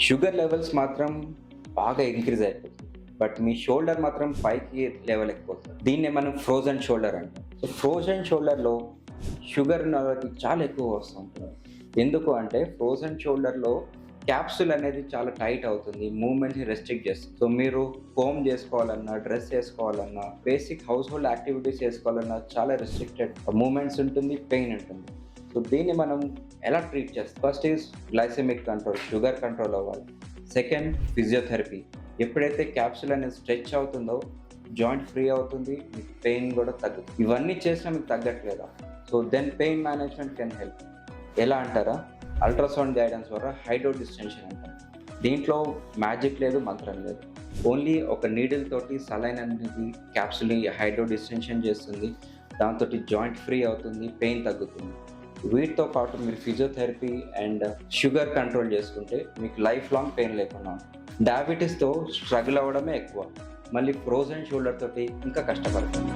Sugar levels మాత్రం బాగా increase అయిపోతుంది. బట్ మీ షోల్డర్ మాత్రం పైకి లెవెల్ ఎక్కిపోతుంది. దీన్నే మనం ఫ్రోజన్ షోల్డర్ అంటాం. సో ఫ్రోజన్ షోల్డర్‌లో షుగర్ లెవెల్ చాలా ఎక్కువ వస్తుంటుంది. ఎందుకు అంటే ఫ్రోజన్ షోల్డర్‌లో క్యాప్సూల్ అనేది చాలా టైట్ అవుతుంది. మూవ్‌మెంట్‌ని రెస్ట్రిక్ట్ చేస్తుంది. సో మీరు కోంబ్ చేసుకోవాలన్నా, డ్రెస్ చేసుకోవాలన్నా, బేసిక్ హౌస్ హోల్డ్ యాక్టివిటీస్ చేసుకోవాలన్నా చాలా రెస్ట్రిక్టెడ్ మూవ్‌మెంట్స్ ఉంటుంది, పెయిన్ ఉంటుంది. సో దీన్ని మనం ఎలా ట్రీట్ చేస్తాం? First is glycemic control, sugar control అవ్వాలి. Second physiotherapy. ఎప్పుడైతే క్యాప్సూల్ అనేది స్ట్రెచ్ అవుతుందో జాయింట్ ఫ్రీ అవుతుంది, మీకు పెయిన్ కూడా తగ్గుతుంది. ఇవన్నీ చేసినా మీకు తగ్గట్లేదా? So then pain management can help. ఎలా అంటారా? అల్ట్రాసౌండ్ గైడెన్స్ ద్వారా హైడ్రో డిస్టెన్షన్ అంటారు. దీంట్లో మ్యాజిక్ లేదు, మంత్రం లేదు. ఓన్లీ ఒక నీడిల్ తోటి సలైన్ అనేది క్యాప్సూల్ని హైడ్రో డిస్టెన్షన్ చేస్తుంది. దాంతో జాయింట్ ఫ్రీ అవుతుంది, పెయిన్ తగ్గుతుంది. వీటితో పాటు మీరు ఫిజియోథెరపీ అండ్ షుగర్ కంట్రోల్ చేసుకుంటే మీకు లైఫ్ లాంగ్ పెయిన్ లేకుండా ఉంటుంది. డయాబెటీస్తో స్ట్రగుల్ అవ్వడమే ఎక్కువ, మళ్ళీ ఫ్రోజన్ షోల్డర్ తోటి ఇంకా కష్టపడుతుంది.